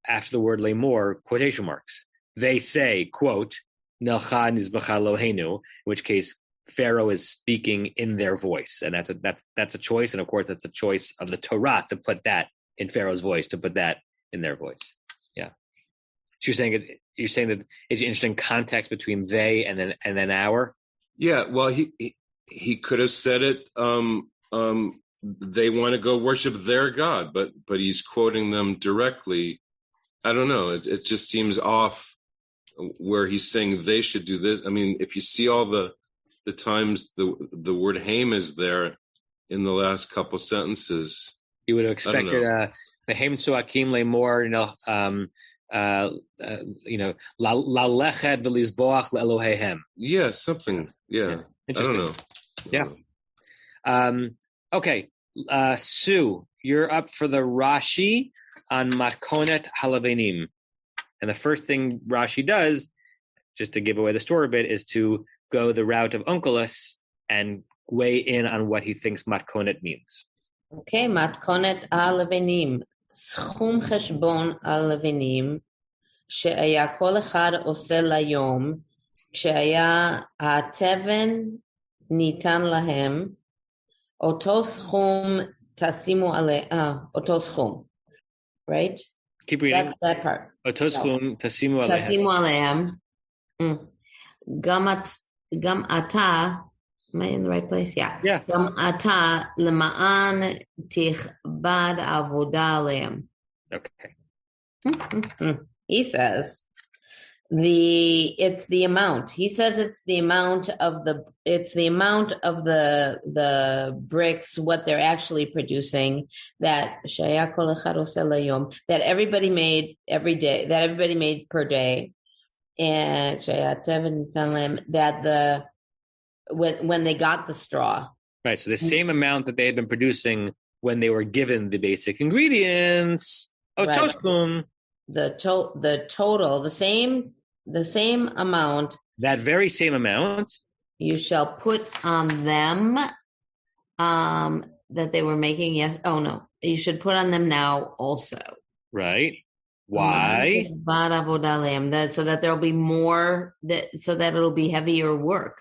after the word lemor quotation marks. They say, quote, Nelcha nizbacha Eloheinu, in which case Pharaoh is speaking in their voice, and that's a choice, and of course that's a choice of the Torah to put that in Pharaoh's voice, to put that in their voice. Yeah. So you're saying that is an interesting context between they and then our. Yeah. Well, he could have said it. They want to go worship their God, but he's quoting them directly. I don't know. It just seems off where he's saying they should do this. I mean, if you see all the times the word haim is there in the last couple sentences, you would have expected the haim suakim lemor, lalechet v'lizboach leEloheihem. Yeah, something. Yeah. I don't know. Yeah. Okay. Sue, you're up for the Rashi on Matkonet Halavenim. And the first thing Rashi does, just to give away the story a bit, is to go the route of Onkelos and weigh in on what he thinks Matkonet means. Okay, Matkonet Halavenim. Schum cheshbon halavenim, she'aya kol echad oseh layom, כשהיה התבן ניתן להם, אותו סכום Tasimu ale oto schum, right? Keep reading. That's that part. Oto schum tasimu alehem. Tasimu alehem. Gam ata. Am I in the right place? Yeah. Gam ata lema'an tichbad avoda alehem. Okay. He says it's the amount. He says it's the amount of the bricks, what they're actually producing, that everybody made every day, that everybody made per day, and that when they got the straw. Right. So the same amount that they had been producing when they were given the basic ingredients. Otoschum. The total, the same amount. That very same amount. You shall put on them that they were making. Yes. Oh no. You should put on them now also. Right. Why? So that there'll be more. So that it'll be heavier work.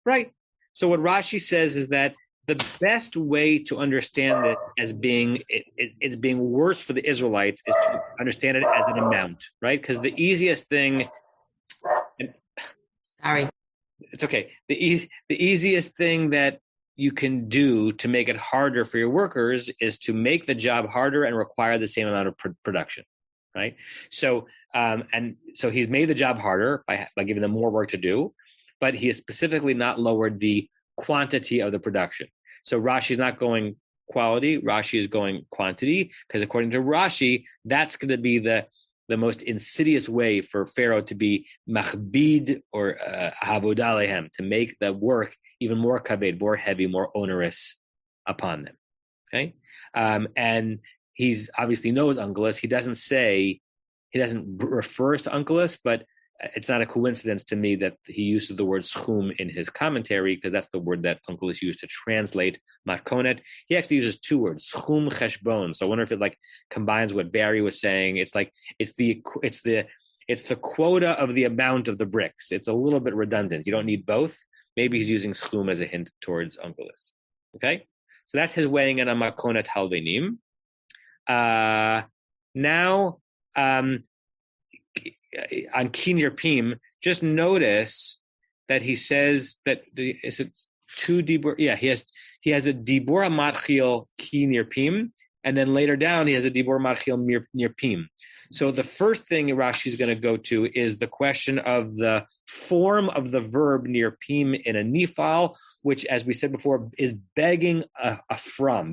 Right. So what Rashi says is that the best way to understand it as being it's being worse for the Israelites is to understand it as an amount, right? Because the easiest thing. Sorry. It's okay. The easiest thing that you can do to make it harder for your workers is to make the job harder and require the same amount of production, right? So so he's made the job harder by giving them more work to do, but he has specifically not lowered the quantity of the production. So Rashi is not going quality, Rashi is going quantity, because according to Rashi, that's going to be the most insidious way for Pharaoh to be machbid or havodah alehem, to make the work even more kaved, more heavy, more onerous upon them. Okay, and he's obviously knows Unkelos. He doesn't refer to Unkelos, but it's not a coincidence to me that he uses the word schum in his commentary, because that's the word that Unkelos used to translate matkonet. He actually uses two words, schum cheshbon. So I wonder if it combines what Barry was saying. It's the quota of the amount of the bricks. It's a little bit redundant. You don't need both. Maybe he's using schum as a hint towards Unkelos. Okay, so that's his weighing in on matkonet halvenim. Now. On Kinyer Pim, just notice that he says that is it two dibur? Yeah, he has a dibur matchil Kinyer Pim, and then later down he has a dibur matchil near Pim. So the first thing Rashi is going to go to is the question of the form of the verb near Pim in a nifal, which, as we said before, is begging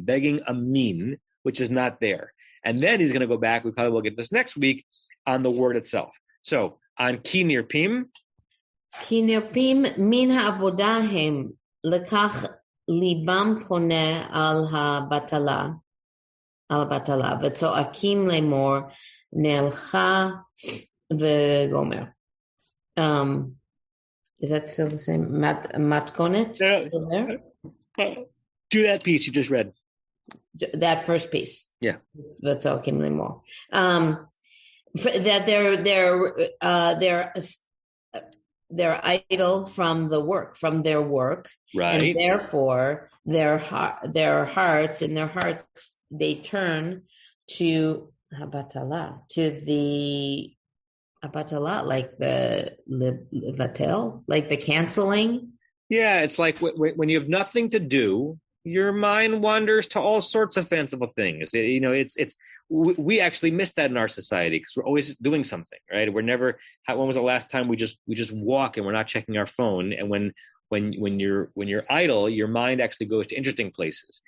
begging a min, which is not there. And then he's going to go back. We probably will get this next week on the word itself. So on Kinyer Pim min ha'avodah hem lekach libam poneh al batala v'tzoakim lemor nelcha v'gomer. Is that still the same? Matkonet? Still there? Do that piece you just read. That first piece. Yeah. V'tzoakim lemor. That they're idle from their work, right? And therefore their hearts they turn to habatala, like the levatel, like the canceling. Yeah, it's like when you have nothing to do, your mind wanders to all sorts of fanciful things. We actually miss that in our society because we're always doing something, right? We're never. When was the last time we just walk and we're not checking our phone? And when you're idle, your mind actually goes to interesting places.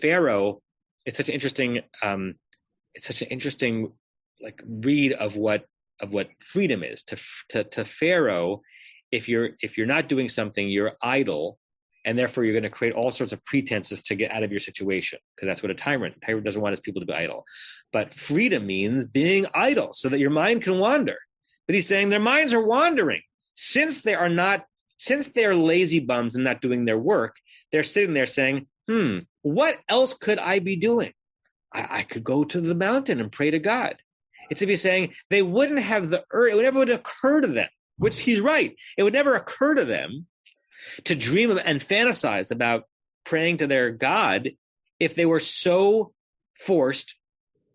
Pharaoh, it's such an interesting read of what freedom is to Pharaoh. If you're not doing something, you're idle. And therefore, you're going to create all sorts of pretenses to get out of your situation, because that's what a tyrant doesn't want his people to be idle. But freedom means being idle so that your mind can wander. But he's saying their minds are wandering. Since they're lazy bums and not doing their work, they're sitting there saying, what else could I be doing? I could go to the mountain and pray to God. It's if he's saying they wouldn't have it would never occur to them, which he's right. It would never occur to them to dream of and fantasize about praying to their God if they were so forced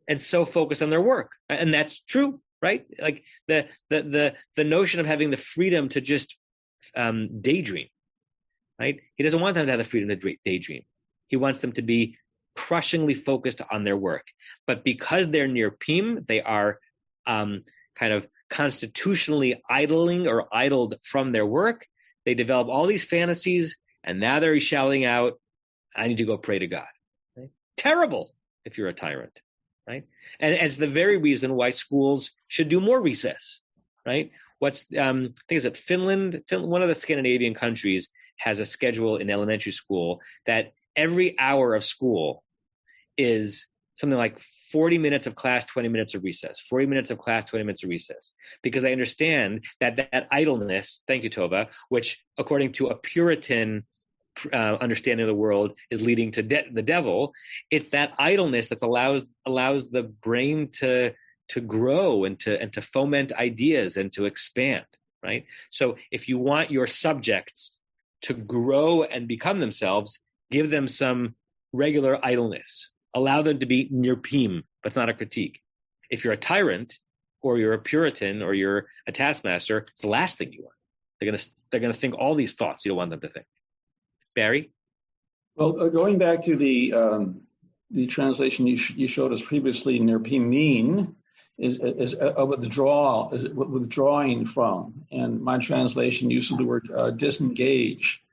and so focused on their work. And that's true, right? Like the notion of having the freedom to just daydream, right? He doesn't want them to have the freedom to daydream. He wants them to be crushingly focused on their work. But because they're near Pim, they are kind of constitutionally idled from their work. They develop all these fantasies, and now they're shouting out, I need to go pray to God. Right? Terrible if you're a tyrant, right? And it's the very reason why schools should do more recess, right? I think it's that Finland, one of the Scandinavian countries, has a schedule in elementary school that every hour of school is something like 40 minutes of class, 20 minutes of recess, 40 minutes of class, 20 minutes of recess, because I understand that idleness, thank you, Tova, which according to a Puritan understanding of the world is leading to the devil. It's that idleness that allows the brain to grow and to foment ideas and to expand, right? So if you want your subjects to grow and become themselves, give them some regular idleness. Allow them to be near Pim, but it's not a critique. If you're a tyrant or you're a Puritan or you're a taskmaster, it's the last thing you want. They're gonna think all these thoughts you don't want them to think. Barry? Well, going back to the translation you showed us previously, near Pimin is a withdrawing from, and my translation uses the word disengage.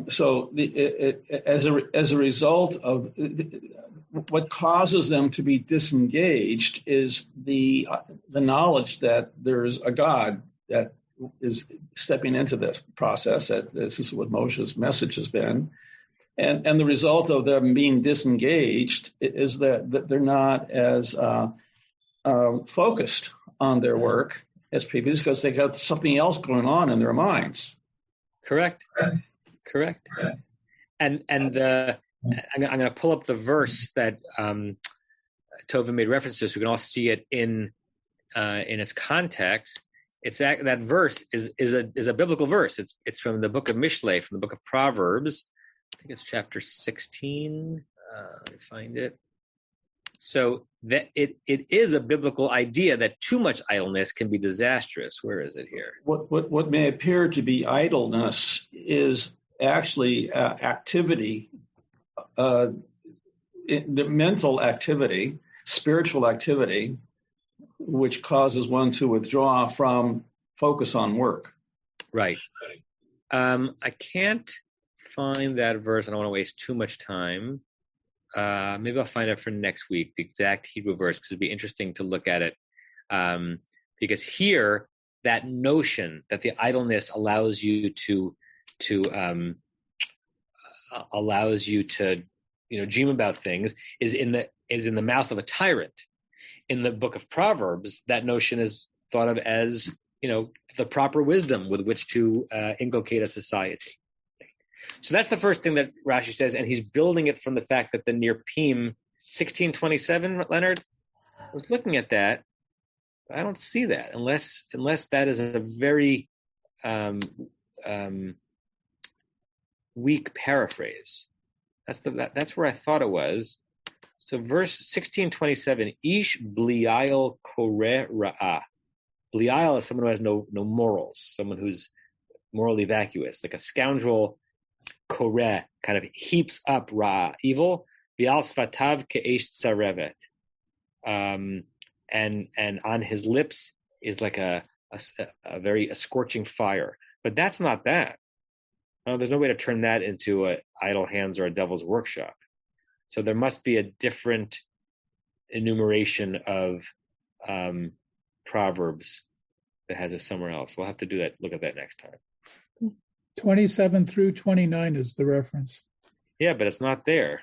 So as a result of what causes them to be disengaged is the knowledge that there's a God that is stepping into this process. That this is what Moshe's message has been, and the result of them being disengaged is that they're not as focused on their work as previous, because they got something else going on in their minds. Correct. And I'm going to pull up the verse that Tova made reference to, so we can all see it in its context. It's that verse is a biblical verse. It's from the book of Mishlei, from the book of Proverbs. I think it's chapter 16. Let me find it. So that it is a biblical idea that too much idleness can be disastrous. Where is it here? What may appear to be idleness is actually activity, the mental activity, spiritual activity, which causes one to withdraw from focus on work. Right. I can't find that verse. I don't want to waste too much time. Maybe I'll find out for next week, the exact Hebrew verse, because it'd be interesting to look at it. Because here, that notion that the idleness allows you to dream about things is in the mouth of a tyrant. In the book of Proverbs, that notion is thought of as the proper wisdom with which to inculcate a society. So that's the first thing that Rashi says, and he's building it from the fact that the near Pim 1627, Leonard, I was looking at that, but I don't see that unless that is a very weak paraphrase. That's where I thought it was. So verse 1627, Ish blial kore ra'ah. Blial is someone who has no morals, someone who's morally vacuous, like a scoundrel. Koreh kind of heaps up ra evil. Bial sfatav ke'esh tsarevet, and on his lips is like a very scorching fire. But that's not that. There's no way to turn that into an idle hands or a devil's workshop. So there must be a different enumeration of Proverbs that has it somewhere else. We'll have to do that. Look at that next time. 27 through 29 is the reference. Yeah, but it's not there.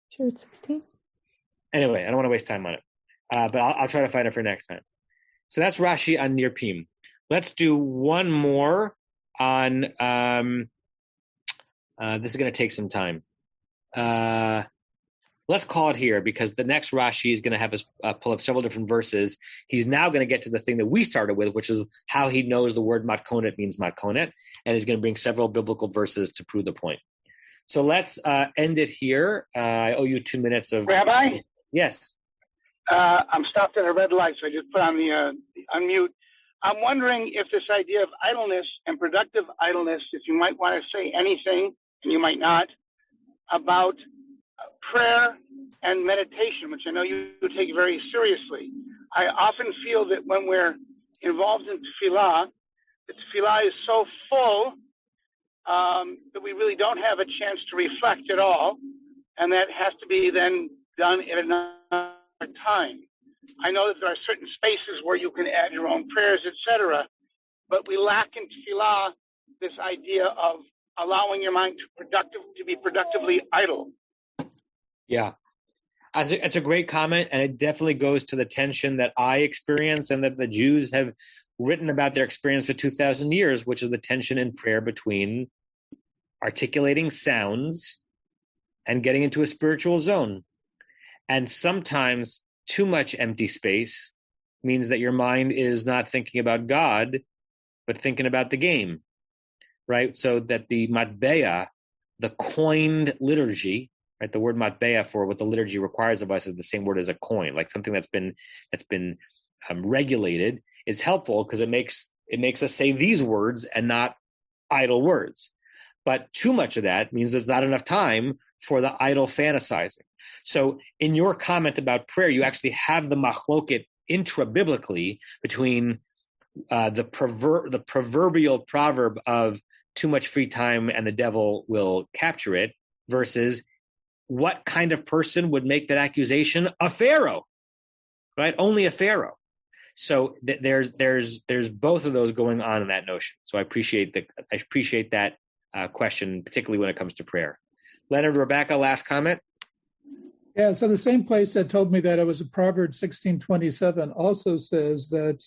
Sure, it's 16. Anyway, I don't want to waste time on it. But I'll try to find it for next time. So that's Rashi on near Pim. Let's do one more on, this is going to take some time. Let's call it here, because the next Rashi is going to have us pull up several different verses. He's now going to get to the thing that we started with, which is how he knows the word matkonet means matkonet, and he's going to bring several biblical verses to prove the point. So let's end it here. I owe you 2 minutes of... Rabbi? Yes. I'm stopped at a red light, so I just put on the unmute. I'm wondering if this idea of idleness and productive idleness, if you might want to say anything, and you might not, about prayer and meditation, which I know you take very seriously. I often feel that when we're involved in tefillah, the tefillah is so full that we really don't have a chance to reflect at all, and that has to be then done at another time. I know that there are certain spaces where you can add your own prayers, etc., but we lack in tefillah this idea of allowing your mind to be productively idle. Yeah. It's a great comment, and it definitely goes to the tension that I experience and that the Jews have written about their experience for 2,000 years, which is the tension in prayer between articulating sounds and getting into a spiritual zone. And sometimes too much empty space means that your mind is not thinking about God, but thinking about the game, right? So that the matbeah, the coined liturgy, right? The word matbeah for what the liturgy requires of us is the same word as a coin, like something that's been regulated, is helpful because it makes us say these words and not idle words. But too much of that means there's not enough time for the idle fantasizing. So in your comment about prayer, you actually have the machloket intra-biblically between the proverbial proverb of too much free time and the devil will capture it versus what kind of person would make that accusation? A pharaoh, right? Only a pharaoh. So there's both of those going on in that notion. So I appreciate that question, particularly when it comes to prayer. Leonard, Rebecca, last comment. Yeah, so the same place that told me that it was a Proverbs 16:27 also says that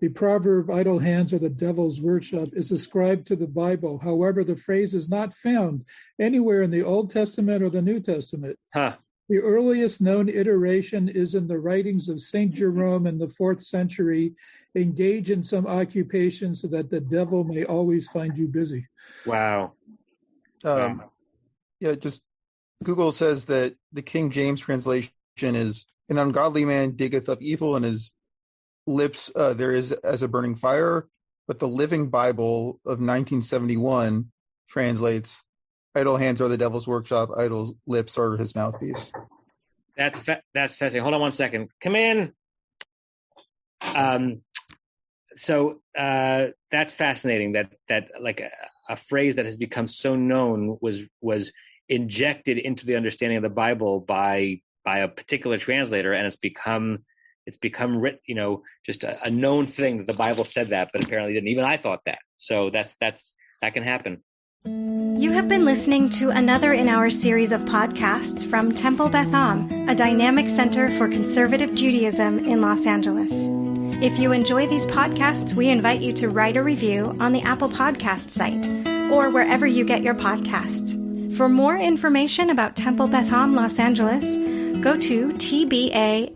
the proverb idle hands are the devil's workshop is ascribed to the Bible. However, the phrase is not found anywhere in the Old Testament or the New Testament. Huh. The earliest known iteration is in the writings of St. Jerome in the 4th century. Engage in some occupation so that the devil may always find you busy. Wow. Yeah, just Google says that the King James translation is an ungodly man diggeth up evil and his lips there is as a burning fire. But the Living Bible of 1971 translates idle hands are the devil's workshop, idle lips are his mouthpiece. That's fascinating. Hold on one second. Come in. So that's fascinating that like a phrase that has become so known was injected into the understanding of the Bible by a particular translator, and it's become just a known thing that the Bible said that, but apparently didn't. Even I thought that. So that can happen. You have been listening to another in our series of podcasts from Temple Beth Am, a dynamic center for conservative Judaism in Los Angeles. If you enjoy these podcasts, we invite you to write a review on the Apple Podcast site or wherever you get your podcasts. For more information about Temple Beth Am Los Angeles, go to tbala.org.